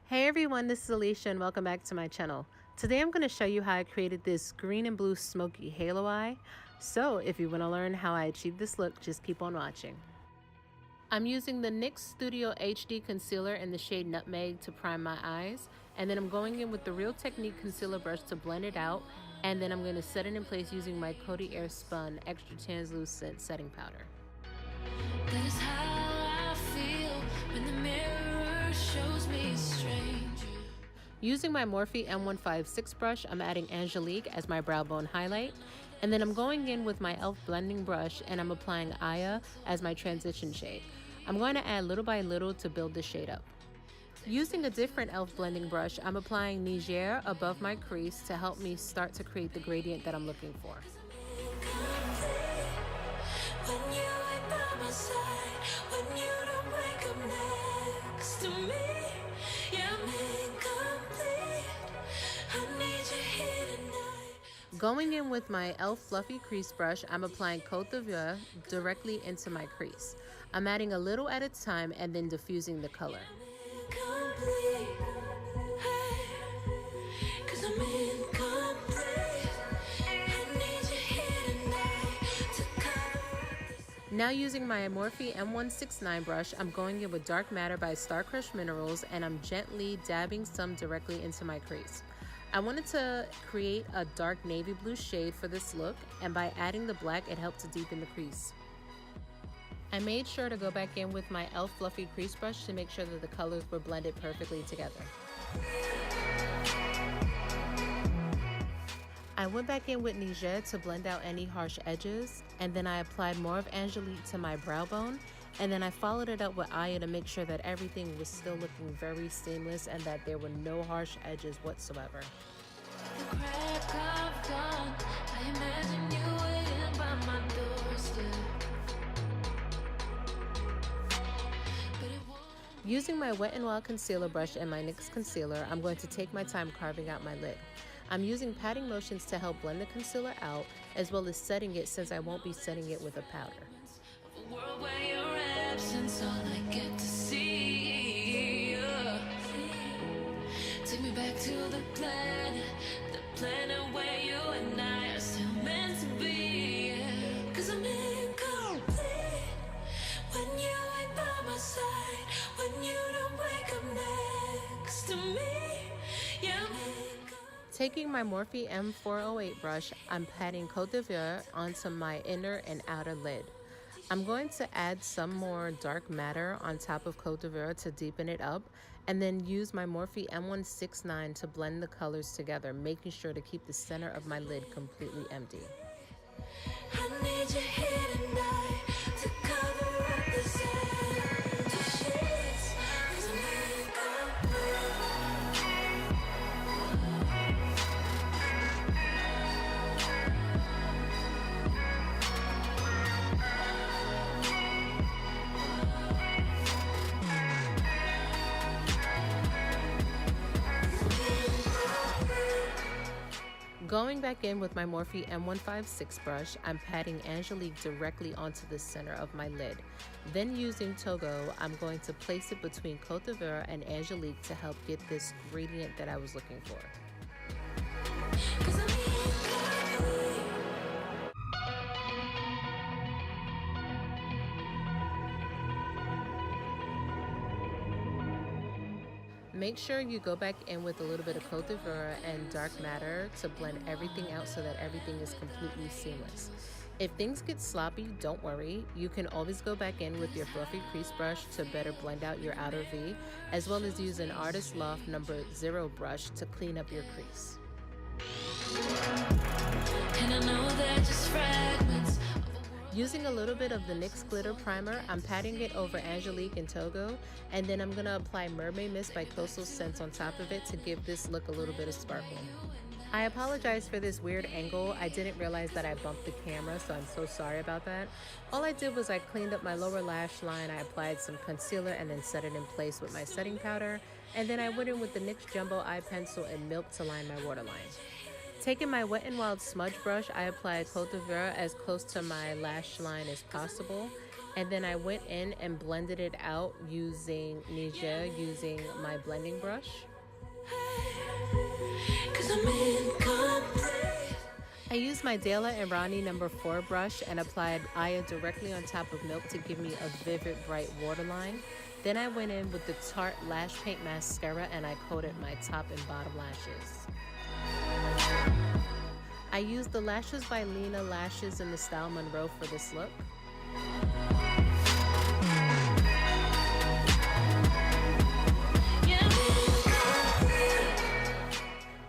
Hey everyone, this is Alicia and welcome back to my channel. Today I'm going to show you how I created this green and blue smoky halo eye. So if you want to learn how I achieved this look, just keep on watching. I'm using the NYX Studio HD Concealer in the shade Nutmeg to prime my eyes. And then I'm going in with the Real Technique Concealer Brush to blend it out. And then I'm going to set it in place using my Coty Airspun Extra Translucent Setting Powder. That is how I feel when the mirror shows me a stranger. Using my Morphe M156 brush, I'm adding Angelique as my brow bone highlight. And then I'm going in with my e.l.f. blending brush and I'm applying Aya as my transition shade. I'm going to add little by little to build the shade up. Using a different e.l.f. blending brush, I'm applying Niger above my crease to help me start to create the gradient that I'm looking for. Going in with my e.l.f. Fluffy Crease Brush, I'm applying Côte d'Ivoire directly into my crease. I'm adding a little at a time and then diffusing the color. Now using my Morphe M169 brush, I'm going in with Dark Matter by Starcrushed Minerals and I'm gently dabbing some directly into my crease. I wanted to create a dark navy blue shade for this look, and by adding the black, it helped to deepen the crease. I made sure to go back in with my e.l.f. Fluffy Crease Brush to make sure that the colors were blended perfectly together. I went back in with Niger to blend out any harsh edges, and then I applied more of Angelique to my brow bone, and then I followed it up with Aya to make sure that everything was still looking very seamless and that there were no harsh edges whatsoever. Using my Wet n Wild concealer brush and my NYX concealer, I'm going to take my time carving out my lid. I'm using patting motions to help blend the concealer out, as well as setting it since I won't be setting it with a powder. Take me back to the planet where you and I are still meant to be. 'Cause I'm incomplete when you ain't by my side, when you don't wake up next to me. Yeah, taking my Morphe M408 brush, I'm patting Côte d'Ivoire onto my inner and outer lid. I'm going to add some more dark matter on top of Côte d'Ivoire to deepen it up, and then use my Morphe M169 to blend the colors together, making sure to keep the center of my lid completely empty. I need you here tonight to cover up the Going back in with my Morphe M156 brush, I'm patting Angelique directly onto the center of my lid. Then using Togo, I'm going to place it between Côte d'Ivoire and Angelique to help get this gradient that I was looking for. Make sure you go back in with a little bit of Côte d'Ivoire and Dark Matter to blend everything out so that everything is completely seamless. If things get sloppy, don't worry. You can always go back in with your Fluffy Crease Brush to better blend out your outer V, as well as use an Artist Loft No. 0 brush to clean up your crease. And I know they're just fragments. Using a little bit of the NYX Glitter Primer, I'm patting it over Angelique and Togo, and then I'm going to apply Mermaid Mist by Coastal Scents on top of it to give this look a little bit of sparkle. I apologize for this weird angle. I didn't realize that I bumped the camera, so I'm so sorry about that. All I did was I cleaned up my lower lash line, I applied some concealer and then set it in place with my setting powder, and then I went in with the NYX Jumbo Eye Pencil and Milk to line my waterline. Taking my Wet n Wild smudge brush, I applied Côte d'Ivoire as close to my lash line as possible. And then I went in and blended it out using using my blending brush. I used my Dela and Rowney No. 4 brush and applied Aya directly on top of milk to give me a vivid, bright waterline. Then I went in with the Tarte Lash Paint Mascara and I coated my top and bottom lashes. I used the lashes by Lena Lashes in the style Monroe for this look.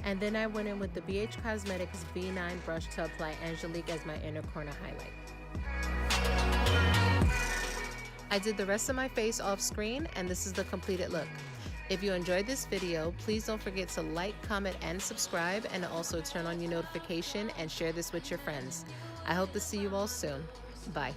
And then I went in with the BH Cosmetics V9 brush to apply Angelique as my inner corner highlight. I did the rest of my face off screen, and this is the completed look. If you enjoyed this video, please don't forget to like, comment, and subscribe, and also turn on your notification and share this with your friends. I hope to see you all soon. Bye.